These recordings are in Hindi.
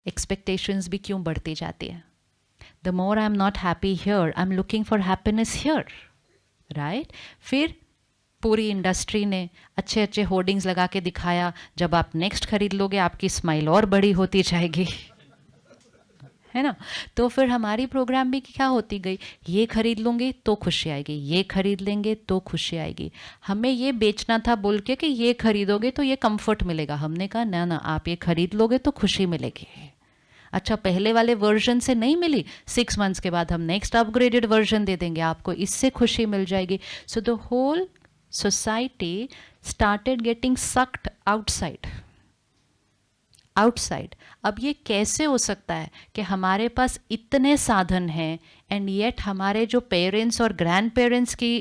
एक्सपेक्टेशंस भी क्यों बढ़ती जाती है? The more I am not happy here, I am looking for happiness here, right? फिर पूरी इंडस्ट्री ने अच्छे अच्छे होर्डिंग्स लगा के दिखाया, जब आप नेक्स्ट खरीद लोगे आपकी स्माइल और बड़ी होती जाएगी, है ना? तो फिर हमारी प्रोग्राम भी क्या होती गई, ये खरीद लूँगी तो खुशी आएगी, ये खरीद लेंगे तो खुशी आएगी। हमें ये बेचना था बोल के कि ये खरीदोगे तो ये कंफर्ट मिलेगा। हमने कहा ना ना, आप ये खरीद लोगे तो खुशी मिलेगी। अच्छा, पहले वाले वर्जन से नहीं मिली, 6 मंथ्स के बाद हम नेक्स्ट अपग्रेडेड वर्जन दे देंगे आपको, इससे खुशी मिल जाएगी। So the whole society started getting sucked outside. अब ये कैसे हो सकता है कि हमारे पास इतने साधन हैं एंड येट हमारे जो पेरेंट्स और ग्रैंड पेरेंट्स की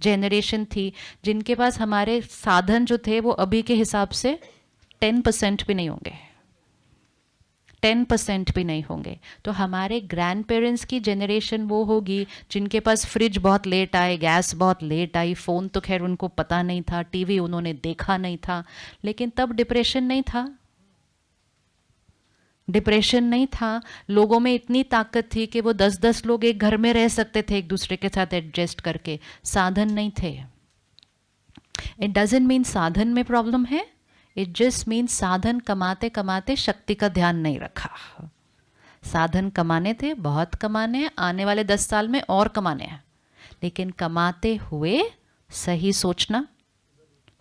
जनरेशन थी, जिनके पास हमारे साधन जो थे वो अभी के हिसाब से 10% भी नहीं होंगे, 10% भी नहीं होंगे। तो हमारे ग्रैंड पेरेंट्स की जनरेशन वो होगी जिनके पास फ्रिज बहुत लेट आए, गैस बहुत लेट आई, फ़ोन तो खैर उनको पता नहीं था, टीवी उन्होंने देखा नहीं था, लेकिन तब डिप्रेशन नहीं था, डिप्रेशन नहीं था। लोगों में इतनी ताकत थी कि वो 10-10 लोग एक घर में रह सकते थे एक दूसरे के साथ एडजस्ट करके। साधन नहीं थे। इट डजंट मीन साधन में प्रॉब्लम है, इट जस्ट मीन साधन कमाते कमाते शक्ति का ध्यान नहीं रखा। साधन कमाने थे, बहुत कमाने हैं, आने वाले 10 साल में और कमाने हैं, लेकिन कमाते हुए सही सोचना,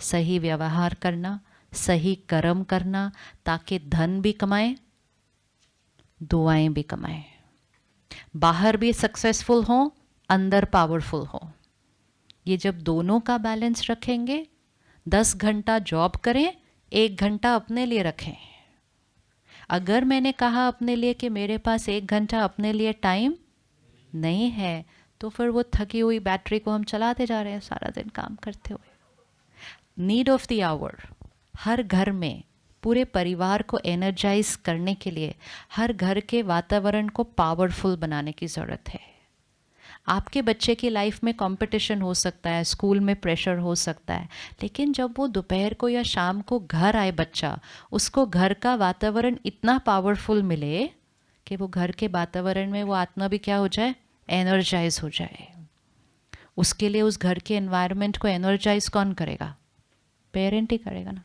सही व्यवहार करना, सही कर्म करना, ताकि धन भी कमाए, दुआएं भी कमाएं, बाहर भी सक्सेसफुल हों, अंदर पावरफुल हो। ये जब दोनों का बैलेंस रखेंगे, 10 घंटा जॉब करें, 1 घंटा अपने लिए रखें। अगर मैंने कहा अपने लिए कि मेरे पास 1 घंटा अपने लिए टाइम नहीं है, तो फिर वो थकी हुई बैटरी को हम चलाते जा रहे हैं सारा दिन काम करते हुए। नीड ऑफ द आवर, हर घर में पूरे परिवार को एनर्जाइज करने के लिए, हर घर के वातावरण को पावरफुल बनाने की ज़रूरत है। आपके बच्चे की लाइफ में कंपटीशन हो सकता है, स्कूल में प्रेशर हो सकता है, लेकिन जब वो दोपहर को या शाम को घर आए बच्चा, उसको घर का वातावरण इतना पावरफुल मिले कि वो घर के वातावरण में वो आत्मा भी क्या हो जाए, एनर्जाइज हो जाए। उसके लिए उस घर के एनवायरनमेंट को एनर्जाइज कौन करेगा? पेरेंट ही करेगा ना।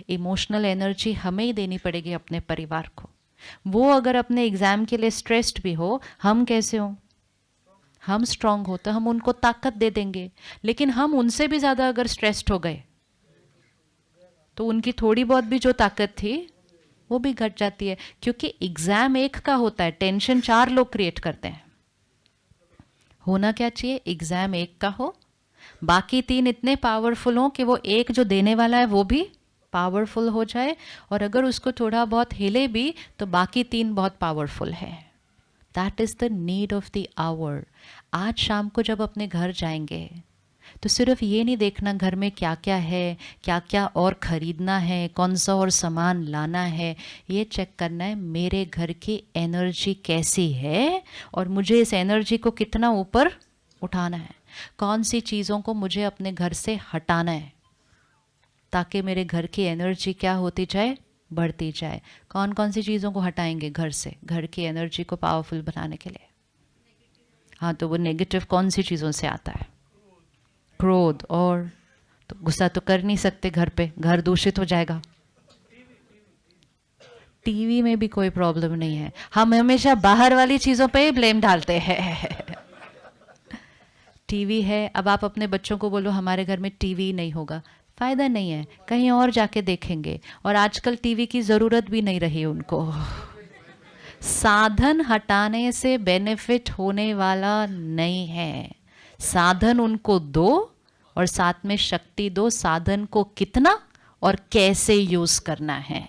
इमोशनल एनर्जी हमें ही देनी पड़ेगी अपने परिवार को। वो अगर अपने एग्ज़ाम के लिए स्ट्रेस्ड भी हो, हम कैसे हो? हम स्ट्रांग हो तो हम उनको ताकत दे देंगे, लेकिन हम उनसे भी ज़्यादा अगर स्ट्रेस्ड हो गए तो उनकी थोड़ी बहुत भी जो ताकत थी वो भी घट जाती है, क्योंकि एग्ज़ाम एक का होता है, टेंशन 4 लोग क्रिएट करते हैं। होना क्या चाहिए? एग्ज़ाम एक का हो, बाकी 3 इतने पावरफुल हों कि वो एक जो देने वाला है वो भी पावरफुल हो जाए, और अगर उसको थोड़ा बहुत हिले भी तो बाकी 3 बहुत पावरफुल है। That is the need of the hour. आज शाम को जब अपने घर जाएंगे तो सिर्फ ये नहीं देखना घर में क्या क्या है, क्या क्या और ख़रीदना है, कौन सा और सामान लाना है, ये चेक करना है मेरे घर की एनर्जी कैसी है और मुझे इस एनर्जी को कितना ऊपर उठाना है, कौन सी चीज़ों को मुझे अपने घर से हटाना है ताकि मेरे घर की एनर्जी क्या होती जाए, बढ़ती जाए। कौन कौन सी चीज़ों को हटाएंगे घर से, घर की एनर्जी को पावरफुल बनाने के लिए? हाँ, तो वो नेगेटिव कौन सी चीज़ों से आता है? क्रोध। और तो गुस्सा तो कर नहीं सकते घर पे, घर दूषित हो जाएगा। टीवी में भी कोई प्रॉब्लम नहीं है, हम हमेशा बाहर वाली चीज़ों पे ही ब्लेम डालते हैं। टीवी है, अब आप अपने बच्चों को बोलो हमारे घर में टीवी नहीं होगा, फ़ायदा नहीं है, कहीं और जाके देखेंगे। और आजकल टीवी की ज़रूरत भी नहीं रही उनको। साधन हटाने से बेनिफिट होने वाला नहीं है। साधन उनको दो और साथ में शक्ति दो, साधन को कितना और कैसे यूज़ करना है।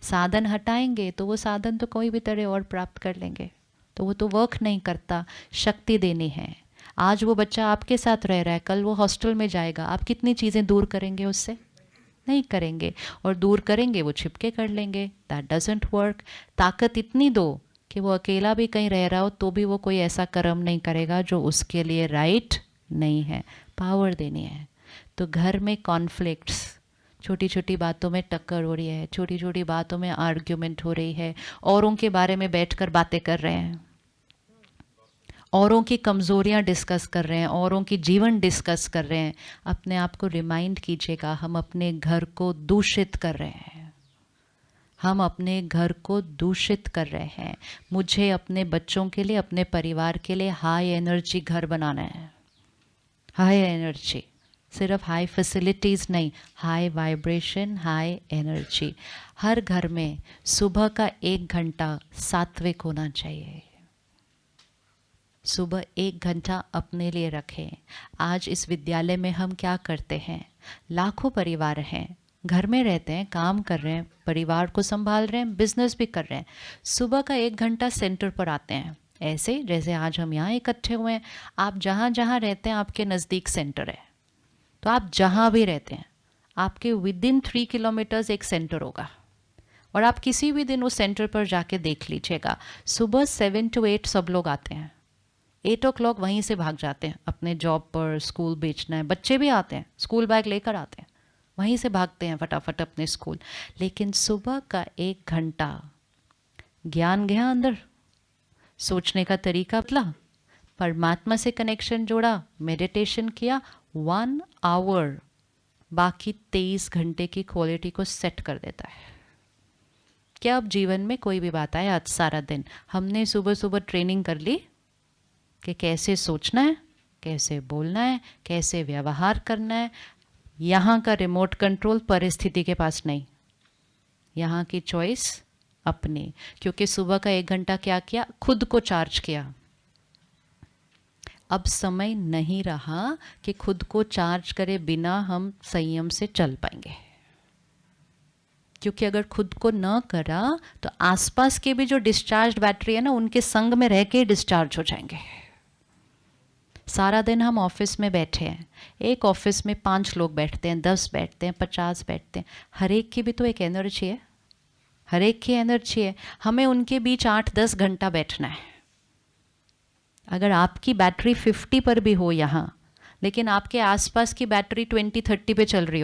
साधन हटाएंगे तो वो साधन तो कोई भी तरह और प्राप्त कर लेंगे, तो वो तो वर्क नहीं करता। शक्ति देनी है। आज वो बच्चा आपके साथ रह रहा है, कल वो हॉस्टल में जाएगा, आप कितनी चीज़ें दूर करेंगे उससे? नहीं करेंगे, और दूर करेंगे वो छिपके कर लेंगे। That doesn't work. ताकत इतनी दो कि वो अकेला भी कहीं रह रहा हो तो भी वो कोई ऐसा कर्म नहीं करेगा जो उसके लिए राइट नहीं है। पावर देनी है। तो घर में कॉन्फ्लिक्ट्स छोटी छोटी बातों में टक्कर हो रही है, छोटी छोटी बातों में आर्ग्यूमेंट हो रही है, औरों के बारे में बैठकर बातें कर रहे हैं, औरों की कमज़ोरियां डिस्कस कर रहे हैं, औरों की जीवन डिस्कस कर रहे हैं। अपने आप को रिमाइंड कीजिएगा, हम अपने घर को दूषित कर रहे हैं, हम अपने घर को दूषित कर रहे हैं। मुझे अपने बच्चों के लिए, अपने परिवार के लिए हाई एनर्जी घर बनाना है। हाई एनर्जी, सिर्फ हाई फैसिलिटीज़ नहीं, हाई वाइब्रेशन, हाई एनर्जी। हर घर में सुबह का 1 घंटा सात्विक होना चाहिए। सुबह 1 घंटा अपने लिए रखें। आज इस विद्यालय में हम क्या करते हैं, लाखों परिवार हैं, घर में रहते हैं, काम कर रहे हैं, परिवार को संभाल रहे हैं, बिजनेस भी कर रहे हैं। सुबह का 1 घंटा सेंटर पर आते हैं, ऐसे जैसे आज हम यहाँ इकट्ठे हुए हैं। आप जहाँ जहाँ रहते हैं आपके नज़दीक सेंटर है, तो आप जहाँ भी रहते हैं आपके विदिन 3 किलोमीटर्स एक सेंटर होगा, और आप किसी भी दिन उस सेंटर पर जाके देख लीजिएगा। सुबह 7 to 8 सब लोग आते हैं, 8 o'clock वहीं से भाग जाते हैं अपने जॉब पर, स्कूल बेचना है, बच्चे भी आते हैं, स्कूल बैग लेकर आते हैं, वहीं से भागते हैं फटाफट अपने स्कूल। लेकिन सुबह का 1 घंटा ज्ञान गया अंदर, सोचने का तरीका बदला, परमात्मा से कनेक्शन जोड़ा, मेडिटेशन किया, 1 आवर बाकी 23 घंटे की क्वालिटी को सेट कर देता है। क्या अब जीवन में कोई भी बात आए, आज सारा दिन हमने सुबह सुबह ट्रेनिंग कर ली कि कैसे सोचना है, कैसे बोलना है, कैसे व्यवहार करना है। यहाँ का रिमोट कंट्रोल परिस्थिति के पास नहीं, यहाँ की चॉइस अपनी। क्योंकि सुबह का 1 घंटा क्या किया, खुद को चार्ज किया। अब समय नहीं रहा कि खुद को चार्ज करे बिना हम संयम से चल पाएंगे, क्योंकि अगर खुद को न करा तो आसपास के भी जो डिस्चार्ज बैटरी है ना, उनके संग में रह के डिस्चार्ज हो जाएंगे। सारा दिन हम ऑफिस में बैठे हैं, एक ऑफिस में 5 लोग बैठते हैं, 10 बैठते हैं, 50 बैठते हैं, हर एक की भी तो एक एनर्जी है, हर एक की एनर्जी है। हमें उनके बीच 8-10 घंटा बैठना है। अगर आपकी बैटरी 50 पर भी हो यहाँ, लेकिन आपके आसपास की बैटरी 20-30 पे चल रही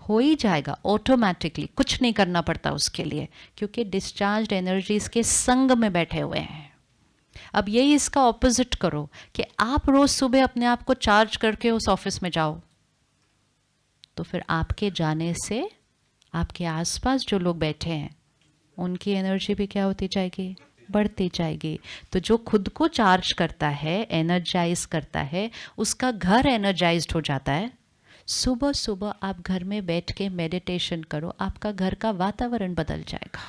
हो ही जाएगा ऑटोमेटिकली, कुछ नहीं करना पड़ता उसके लिए, क्योंकि डिस्चार्ज एनर्जीज के संग में बैठे हुए हैं। अब यही इसका ऑपोजिट करो कि आप रोज सुबह अपने आप को चार्ज करके उस ऑफिस में जाओ, तो फिर आपके जाने से आपके आसपास जो लोग बैठे हैं उनकी एनर्जी भी क्या होती जाएगी, बढ़ती जाएगी। तो जो खुद को चार्ज करता है, एनर्जाइज करता है, उसका घर एनर्जाइज्ड हो जाता है। सुबह सुबह आप घर में बैठ के मेडिटेशन करो, आपका घर का वातावरण बदल जाएगा।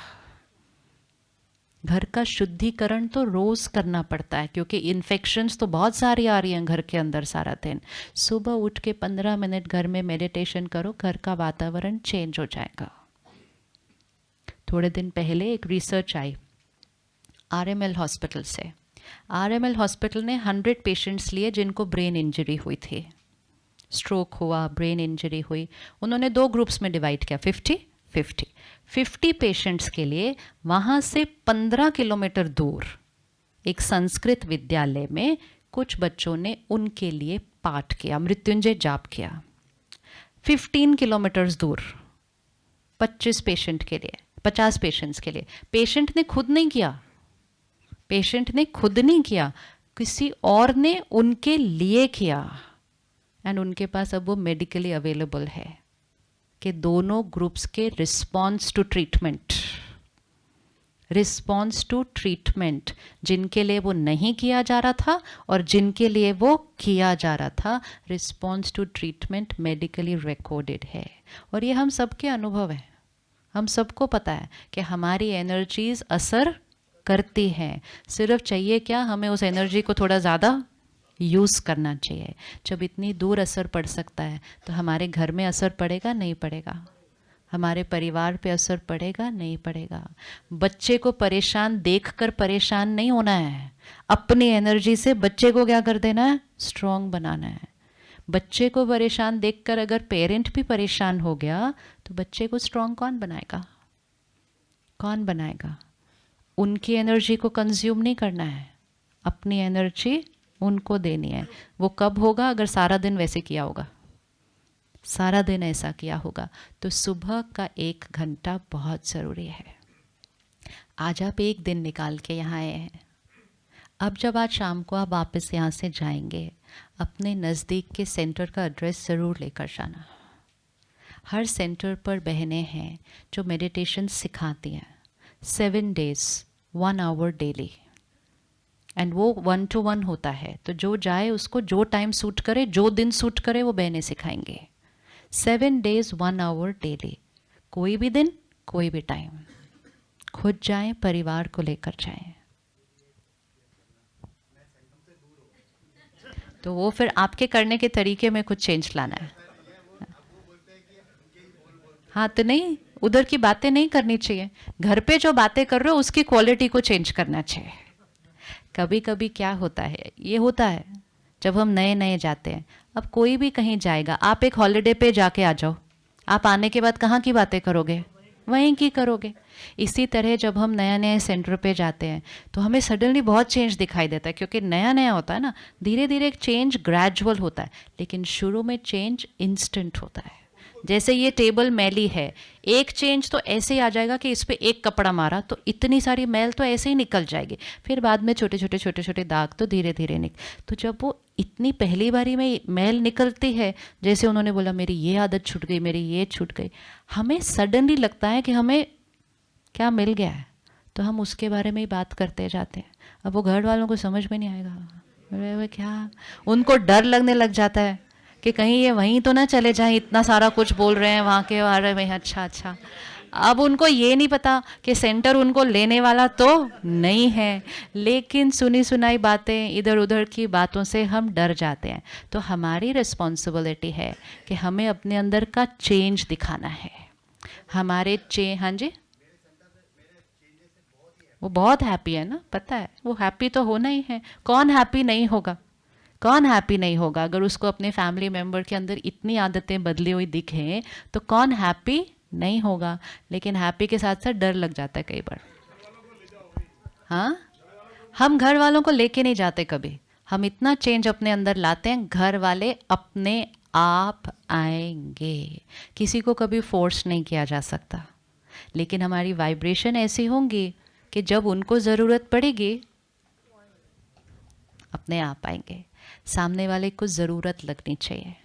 घर का शुद्धिकरण तो रोज़ करना पड़ता है, क्योंकि इन्फेक्शंस तो बहुत सारी आ रही हैं घर के अंदर सारा दिन। सुबह उठ के 15 मिनट घर में मेडिटेशन करो, घर का वातावरण चेंज हो जाएगा। थोड़े दिन पहले एक रिसर्च आई RML हॉस्पिटल से। RML हॉस्पिटल ने 100 पेशेंट्स लिए जिनको ब्रेन इंजरी हुई थी, स्ट्रोक हुआ, ब्रेन इंजरी हुई। उन्होंने 2 ग्रुप्स में डिवाइड किया, 50 पेशेंट्स के लिए वहाँ से 15 किलोमीटर दूर एक संस्कृत विद्यालय में कुछ बच्चों ने उनके लिए पाठ किया, मृत्युंजय जाप किया। 15 किलोमीटर्स दूर 25 पेशेंट के लिए, 50 पेशेंट्स के लिए। पेशेंट ने खुद नहीं किया, पेशेंट ने खुद नहीं किया, किसी और ने उनके लिए किया। एंड उनके पास अब वो मेडिकली अवेलेबल है कि दोनों ग्रुप्स के रिस्पॉन्स टू ट्रीटमेंट, जिनके लिए वो नहीं किया जा रहा था और जिनके लिए वो किया जा रहा था, response to treatment medically recorded है। और ये हम सबके अनुभव है, हम सबको पता है कि हमारी एनर्जीज असर करती हैं। सिर्फ चाहिए क्या, हमें उस एनर्जी को थोड़ा ज़्यादा यूज़ करना चाहिए। जब इतनी दूर असर पड़ सकता है तो हमारे घर में असर पड़ेगा नहीं पड़ेगा, हमारे परिवार पे असर पड़ेगा नहीं पड़ेगा। बच्चे को परेशान देखकर परेशान नहीं होना है, अपनी एनर्जी से बच्चे को क्या कर देना है, स्ट्रॉन्ग बनाना है। बच्चे को परेशान देखकर अगर पेरेंट भी परेशान हो गया तो बच्चे को स्ट्रॉन्ग कौन बनाएगा, कौन बनाएगा? उनकी एनर्जी को कंज्यूम नहीं करना है, अपनी एनर्जी उनको देनी है। वो कब होगा, अगर सारा दिन वैसे किया होगा। सारा दिन ऐसा किया होगा। तो सुबह का 1 घंटा बहुत ज़रूरी है। आज आप एक दिन निकाल के यहाँ आए हैं। अब जब आज शाम को आप वापस यहाँ से जाएंगे, अपने नज़दीक के सेंटर का एड्रेस ज़रूर लेकर जाना। हर सेंटर पर बहनें हैं जो मेडिटेशन सिखाती हैं, 7 days 1 hour डेली, एंड वो 1 to 1 होता है। तो जो जाए उसको जो टाइम सूट करे, जो दिन सूट करे, वो बहनें सिखाएंगे। 7 days 1 hour डेली, कोई भी दिन कोई भी टाइम। खुद जाएं, परिवार को लेकर जाएं। तो वो फिर आपके करने के तरीके में कुछ चेंज लाना है। हाँ, तो नहीं, उधर की बातें नहीं करनी चाहिए। घर पे जो बातें कर रहे हो उसकी क्वालिटी को चेंज करना चाहिए। कभी कभी क्या होता है, ये होता है जब हम नए नए जाते हैं। अब कोई भी कहीं जाएगा, आप एक हॉलिडे पे जाके आ जाओ, आप आने के बाद कहाँ की बातें करोगे? वहीं की करोगे। इसी तरह जब हम नया नया सेंटर पे जाते हैं तो हमें सडनली बहुत चेंज दिखाई देता है, क्योंकि नया नया होता है ना। धीरे धीरे एक चेंज ग्रेजुअल होता है, लेकिन शुरू में चेंज इंस्टेंट होता है। जैसे ये टेबल मैली है, एक चेंज तो ऐसे ही आ जाएगा कि इस पर एक कपड़ा मारा तो इतनी सारी मैल तो ऐसे ही निकल जाएगी। फिर बाद में छोटे छोटे दाग तो धीरे धीरे तो जब वो इतनी पहली बारी में मैल निकलती है, जैसे उन्होंने बोला मेरी ये आदत छूट गई, मेरी ये छूट गई, हमें सडनली लगता है कि हमें क्या मिल गया है, तो हम उसके बारे में ही बात करते जाते हैं। अब वो घर वालों को समझ में नहीं आएगा, अरे क्या, उनको डर लगने लग जाता है कि कहीं ये वहीं तो ना चले जाएं, इतना सारा कुछ बोल रहे हैं वहाँ के बारे में। अच्छा। अब उनको ये नहीं पता कि सेंटर उनको लेने वाला तो नहीं है, लेकिन सुनी सुनाई बातें, इधर उधर की बातों से हम डर जाते हैं। तो हमारी रिस्पॉन्सिबिलिटी है कि हमें अपने अंदर का चेंज दिखाना है। हमारे हाँ जी, वो बहुत हैप्पी है ना, पता है, वो हैप्पी तो होना ही है। कौन हैप्पी नहीं होगा? कौन हैप्पी नहीं होगा? अगर उसको अपने फैमिली मेम्बर के अंदर इतनी आदतें बदली हुई दिखें तो कौन हैप्पी नहीं होगा? लेकिन हैप्पी के साथ साथ डर लग जाता है कई बार। हाँ, हम घर वालों को लेके नहीं जाते कभी। हम इतना चेंज अपने अंदर लाते हैं, घर वाले अपने आप आएंगे। किसी को कभी फोर्स नहीं किया जा सकता, लेकिन हमारी वाइब्रेशन ऐसी होंगी कि जब उनको ज़रूरत पड़ेगी अपने आप आएंगे। सामने वाले को ज़रूरत लगनी चाहिए,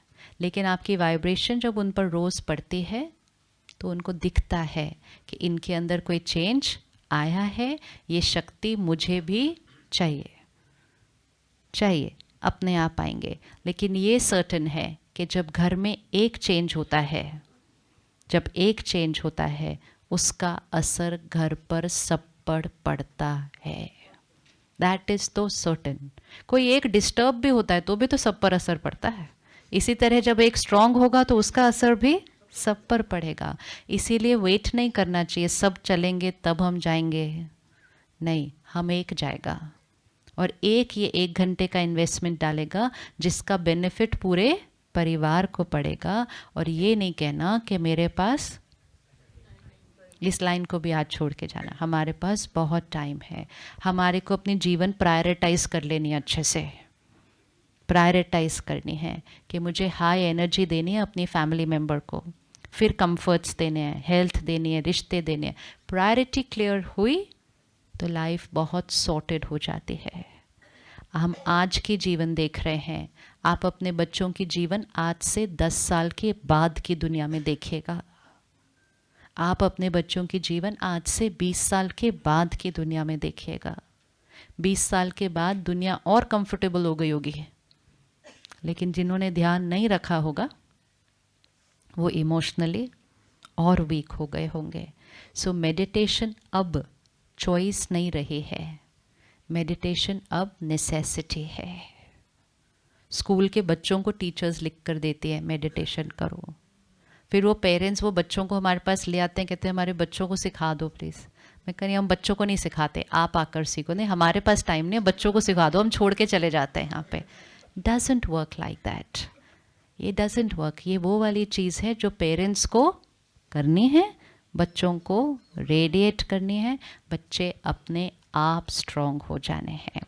लेकिन आपकी वाइब्रेशन जब उन पर रोज़ पड़ती है तो उनको दिखता है कि इनके अंदर कोई चेंज आया है, ये शक्ति मुझे भी चाहिए, अपने आप आएंगे। लेकिन ये सर्टेन है कि जब घर में एक चेंज होता है, जब एक चेंज होता है, उसका असर घर पर सब पर पड़ता है। दैट इज़ तो सर्टेन। कोई एक डिस्टर्ब भी होता है तो भी तो सब पर असर पड़ता है। इसी तरह जब एक स्ट्रांग होगा तो उसका असर भी सब पर पड़ेगा। इसीलिए वेट नहीं करना चाहिए सब चलेंगे तब हम जाएंगे, नहीं, हम एक जाएगा और एक ये 1 घंटे का इन्वेस्टमेंट डालेगा जिसका बेनिफिट पूरे परिवार को पड़ेगा। और ये नहीं कहना कि मेरे पास, इस लाइन को भी आज छोड़ के जाना, हमारे पास बहुत टाइम है। हमारे को अपनी जीवन प्रायोरिटाइज कर लेनी है, अच्छे से प्रायोरिटाइज करनी है कि मुझे हाई एनर्जी देनी है अपनी फैमिली मेम्बर को, फिर कंफर्ट्स देने हैं, हेल्थ देनी है, रिश्ते देने हैं। प्रायोरिटी क्लियर हुई तो लाइफ बहुत सॉर्टेड हो जाती है। हम आज की जीवन देख रहे हैं, आप अपने बच्चों की जीवन आज से 10 साल के बाद की दुनिया में देखिएगा। आप अपने बच्चों की जीवन आज से 20 साल के बाद की दुनिया में देखिएगा। 20 साल के बाद दुनिया और कंफर्टेबल हो गई होगी, लेकिन जिन्होंने ध्यान नहीं रखा होगा वो इमोशनली और वीक हो गए होंगे। सो मेडिटेशन अब चॉइस नहीं रही है, मेडिटेशन अब नेसेसिटी है। स्कूल के बच्चों को टीचर्स लिख कर देती है मेडिटेशन करो, फिर वो पेरेंट्स वो बच्चों को हमारे पास ले आते हैं, कहते हैं हमारे बच्चों को सिखा दो प्लीज़। मैं कह रही हम बच्चों को नहीं सिखाते, आप आकर सीखो। नहीं, हमारे पास टाइम नहीं है, बच्चों को सिखा दो, हम छोड़ के चले जाते हैं यहाँ पे। डजंट वर्क लाइक दैट, ये डजंट वर्क। ये वो वाली चीज़ है जो पेरेंट्स को करनी है, बच्चों को रेडिएट करनी है, बच्चे अपने आप स्ट्रॉन्ग हो जाने हैं।